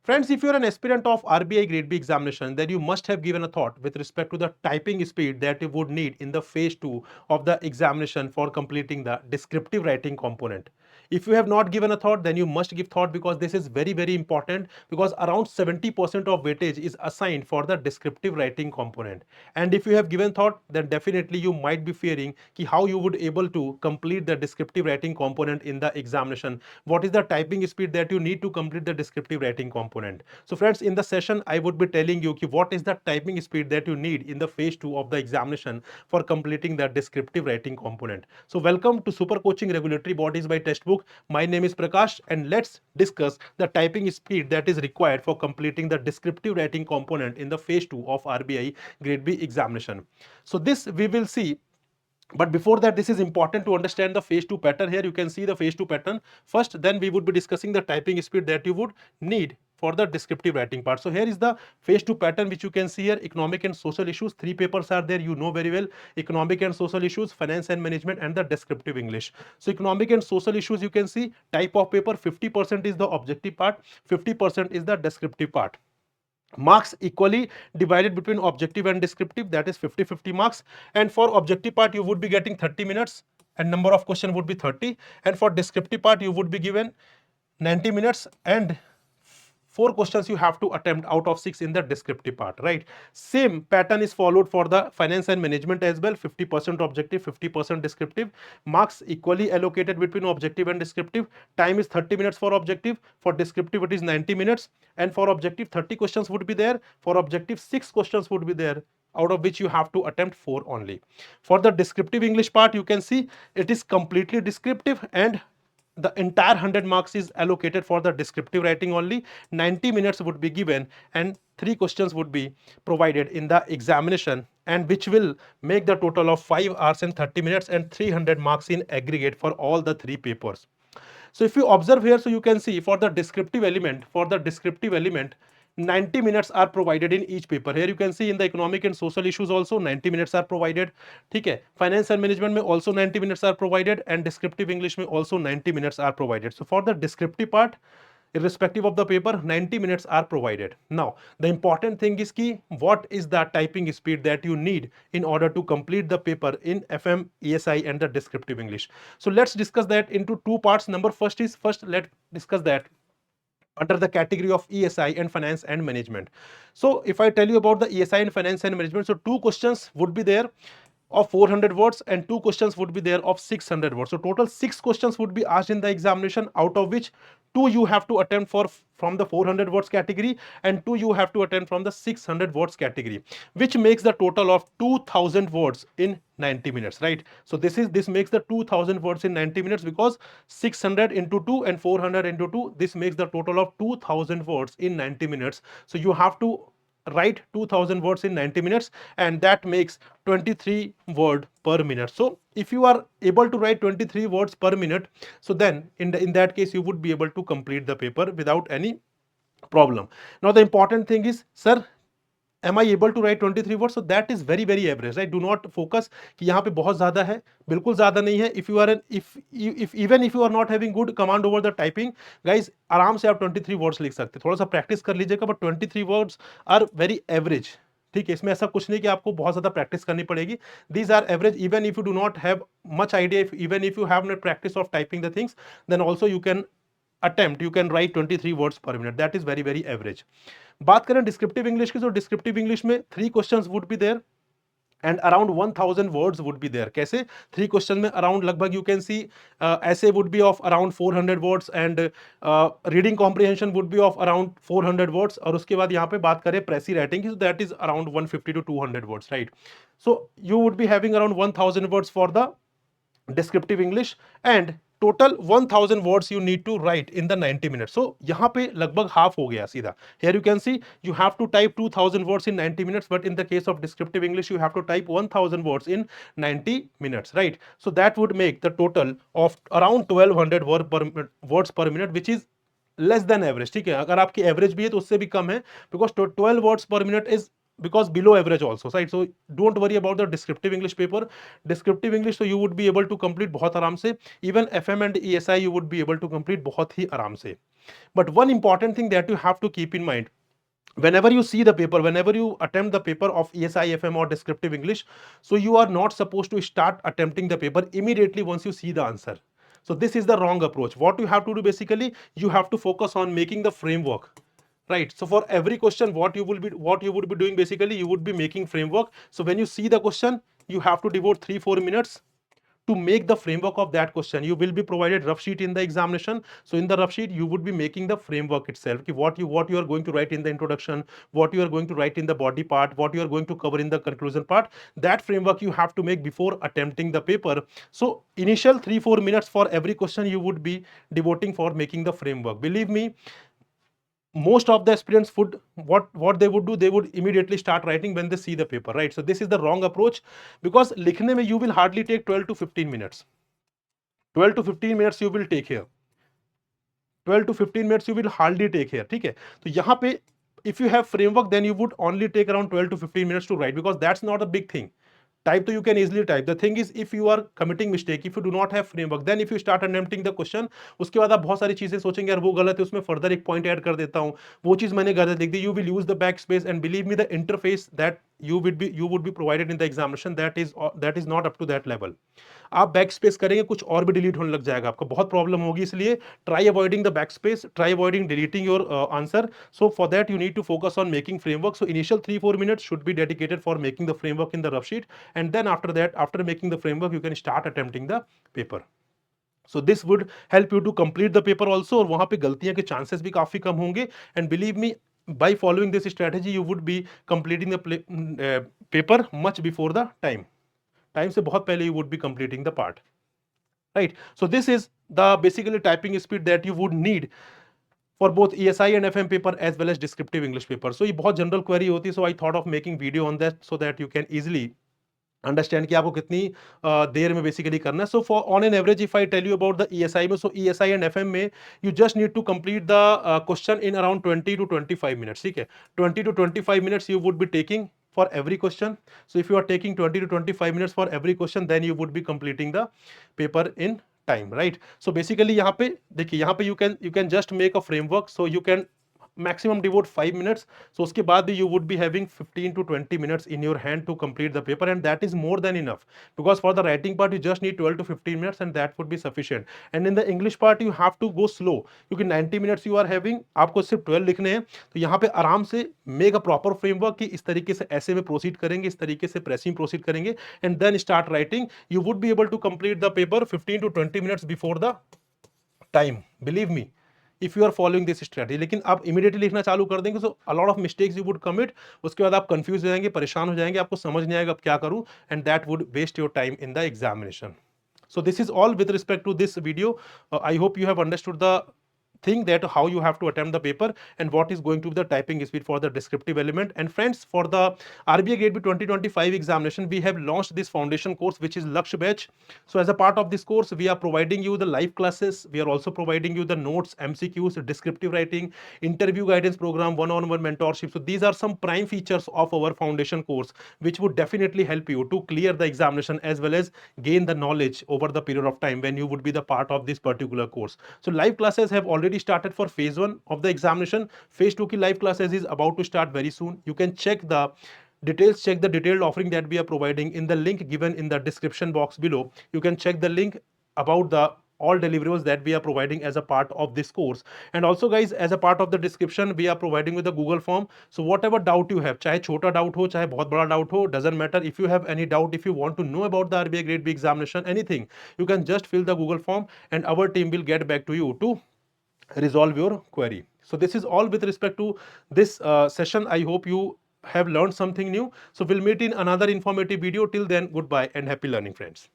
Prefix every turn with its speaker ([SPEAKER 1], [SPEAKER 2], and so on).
[SPEAKER 1] Friends, if you are an aspirant of RBI Grade B examination, then you must have given a thought with respect to the typing speed that you would need in the phase 2 of the examination for completing the descriptive writing component. If you have not given a thought, then you must give thought, because this is very, very important, because around 70% of weightage is assigned for the descriptive writing component. And if you have given thought, then definitely you might be fearing ki how you would able to complete the descriptive writing component in the examination. What is the typing speed that you need to complete the descriptive writing component? So friends, in the session I would be telling you ki what is the typing speed that you need in the phase 2 of the examination for completing the descriptive writing component. So welcome to Super Coaching Regulatory Bodies by Textbook. My name is Prakash, and let's discuss the typing speed that is required for completing the descriptive writing component in the phase 2 of RBI Grade B examination. So this we will see, but before that, this is important to understand the phase 2 pattern. Here you can see the phase 2 pattern first, then we would be discussing the typing speed that you would need for the descriptive writing part. So here is the phase 2 pattern, which you can see here. Economic and social issues, 3 papers are there, you know very well. Economic and social issues, finance and management, and the descriptive English. So economic and social issues, you can see type of paper, 50% is the objective part, 50% is the descriptive part. Marks equally divided between objective and descriptive, that is 50-50 marks. And for objective part you would be getting 30 minutes and number of question would be 30, and for descriptive part you would be given 90 minutes and 4 questions you have to attempt out of 6 in the descriptive part, right? Same pattern is followed for the finance and management as well. 50% objective, 50% descriptive. Marks equally allocated between objective and descriptive. Time is 30 minutes for objective, for descriptive it is 90 minutes, and for objective 30 questions would be there, for objective 6 questions would be there, out of which you have to attempt 4 only. For the descriptive English part, you can see it is completely descriptive, and the entire 100 marks is allocated for the descriptive writing only. 90 minutes would be given and 3 questions would be provided in the examination, and which will make the total of 5 hours and 30 minutes and 300 marks in aggregate for all the 3 papers. So if you observe here, so you can see for the descriptive element, 90 minutes are provided in each paper. Here you can see in the economic and social issues also 90 minutes are provided. ठीक है, finance and management में also 90 minutes are provided, and descriptive English में also 90 minutes are provided. So for the descriptive part, irrespective of the paper, 90 minutes are provided. Now the important thing is ki what is the typing speed that you need in order to complete the paper in FM, ESI and the descriptive English. So let's discuss that into 2 parts. First let's discuss that under the category of ESI and finance and management. So if I tell you about the ESI and finance and management, so 2 questions would be there of 400 words and 2 questions would be there of 600 words. So total 6 questions would be asked in the examination, out of which 2 you have to attempt from the 400 words category and 2 you have to attempt from the 600 words category, which makes the total of 2000 words in 90 minutes, right? So this makes the 2000 words in 90 minutes, because 600 into 2 and 400 into 2, this makes the total of 2000 words in 90 minutes. So you have to write 2000 words in 90 minutes, and that makes 23 word per minute. So if you are able to write 23 words per minute, so then in that case you would be able to complete the paper without any problem. Now the important thing is, sir, am I able to write 23 words? So that is very, very average, right? Do not focus कि यहाँ पे बहुत ज़्यादा है, बिल्कुल ज़्यादा नहीं है. If even if you are not having good command over the typing, guys, आराम से आप 23 words लिख सकते हैं. थोड़ा सा प्रैक्टिस कर लीजिएगा, but 23 words are very average. ठीक है, इसमें ऐसा कुछ नहीं कि आपको बहुत ज़्यादा प्रैक्टिस करनी पड़ेगी. These are average. Even if you do not have much idea, even if you have not practice of typing the things, then also you can write 23 words per minute. That is very, very average. बात करें descriptive English की, तो descriptive English में 3 questions would be there and around 1000 words would be there. कैसे 3 question में around लगभग you can see ऐसे would be of around 400 words and reading comprehension would be of around 400 words. और उसके बाद यहाँ पे बात करें प्रेसी राइटिंग की, तो that is around 150 to 200 words, right? So you would be having around 1000 words for the descriptive English, and total 1000 words you need to write in the 90 minutes. So यहाँ पे लगभग half हो गया सीधा. Here you can see you have to type 2000 words in 90 minutes, but in the case of descriptive English you have to type 1000 words in 90 minutes, right? So that would make the total of around 1200 words per minute, which is less than average. ठीक है, अगर आपकी average भी है तो उससे भी कम है, because 12 words per minute is because below average also, right? So don't worry about the descriptive English paper. Descriptive English, so you would be able to complete बहुत आराम से. Even FM and ESI you would be able to complete बहुत ही आराम से. But one important thing that you have to keep in mind, whenever you see the paper, whenever you attempt the paper of ESI, FM or descriptive English, so you are not supposed to start attempting the paper immediately once you see the answer. So this is the wrong approach. What you have to do, basically, you have to focus on making the framework. Right. So for every question, what you would be doing, basically, you would be making framework. So when you see the question, you have to devote 3-4 minutes to make the framework of that question. You will be provided rough sheet in the examination. So in the rough sheet, you would be making the framework itself. What you are going to write in the introduction, what you are going to write in the body part, what you are going to cover in the conclusion part. That framework you have to make before attempting the paper. So initial 3-4 minutes for every question you would be devoting for making the framework. Believe me, most of the aspirants would, what they would do, they would immediately start writing when they see the paper, right? So this is the wrong approach, because likhne mein you will hardly take 12 to 15 minutes. 12 to 15 minutes you will take here. 12 to 15 minutes you will hardly take here, ठीक है? तो यहाँ पे if you have framework, then you would only take around 12 to 15 minutes to write, because that's not a big thing. Type to you can easily type. The thing is, if you are committing mistake, if you do not have framework, then if you start attempting the question, उसके बाद आप बहुत सारी चीजें सोचेंगे, यार वो गलत है, उसमें फर्दर एक पॉइंट ऐड कर देता हूँ, वो चीज मैंने गलत लिख दी. You will use the backspace, and believe me, the interface that you would be provided in the examination, that is not up to that level. आप बैक स्पेस करेंगे, कुछ और भी डिलीट होने लग जाएगा, आपको बहुत प्रॉब्लम होगी. इसलिए try avoiding the backspace, try avoiding deleting your answer. So for that you need to focus on making framework. So initial 3-4 minutes should be dedicated for making the framework in the rough sheet, and then after that, after making the framework, you can start attempting the paper. So this would help you to complete the paper also, और वहां पे गलतियां के chances भी काफी कम होंगे. And believe me, by following this strategy, you would be completing the paper much before the time. Time से बहुत पहले you would be completing the part, right? So this is the basically typing speed that you would need for both ESI and FM paper as well as descriptive English paper. So ये बहुत general query होती है, so I thought of making video on that so that you can easily understand कि आपको कितनी देर में basically करना है. So for on an average, if I tell you about the ESI में, so ESI and FM में you just need to complete the question in around 20 to 25 minutes, ठीक है? 20 to 25 minutes you would be taking for every question. So if you are taking 20 to 25 minutes for every question, then you would be completing the paper in time, right? So basically यहाँ पे देखिए, यहाँ पे you can just make a framework, so you can maximum devote 5 minutes. So उसके बाद भी you would be having 15 to 20 minutes in your hand to complete the paper, and that is more than enough, because for the writing part you just need 12 to 15 minutes and that would be sufficient. And in the English part you have to go slow, क्योंकि 90 minutes you are having, आपको सिर्फ 12 लिखने हैं. तो यहाँ पे आराम से make a proper framework कि इस तरीके से ऐसे में proceed करेंगे, इस तरीके से pressing proceed करेंगे, and then start writing. You would be able to complete the paper 15 to 20 minutes before the time, believe me, if you are following this strategy. लेकिन आप immediately लिखना चालू कर देंगे, so a lot of mistakes you would commit. उसके बाद आप confused हो जाएंगे, परेशान हो जाएंगे, आपको समझ नहीं आएगा अब क्या करूं, and that would waste your time in the examination. So this is all with respect to this video. I hope you have understood the thing that how you have to attempt the paper and what is going to be the typing speed for the descriptive element. And friends, for the RBI Grade B 2025 examination, we have launched this foundation course, which is Lakshya Batch. So as a part of this course, we are providing you the live classes. We are also providing you the notes, MCQs, descriptive writing, interview guidance program, one-on-one mentorship. So these are some prime features of our foundation course, which would definitely help you to clear the examination as well as gain the knowledge over the period of time when you would be the part of this particular course. So live classes have already started for phase 1 of the examination. Phase 2 ki live classes is about to start very soon. You can check the details, check the detailed offering that we are providing in the link given in the description box below. You can check the link about the all deliverables that we are providing as a part of this course. And also guys, as a part of the description, we are providing with the Google form. So whatever doubt you have, चाहे छोटा doubt हो, चाहे बहुत बड़ा doubt हो, doesn't matter. If you have any doubt, if you want to know about the RBI Grade B examination, anything, you can just fill the Google form and our team will get back to you to resolve your query. So this is all with respect to this session. I hope you have learned something new. So we'll meet in another informative video. Till then, goodbye and happy learning, friends.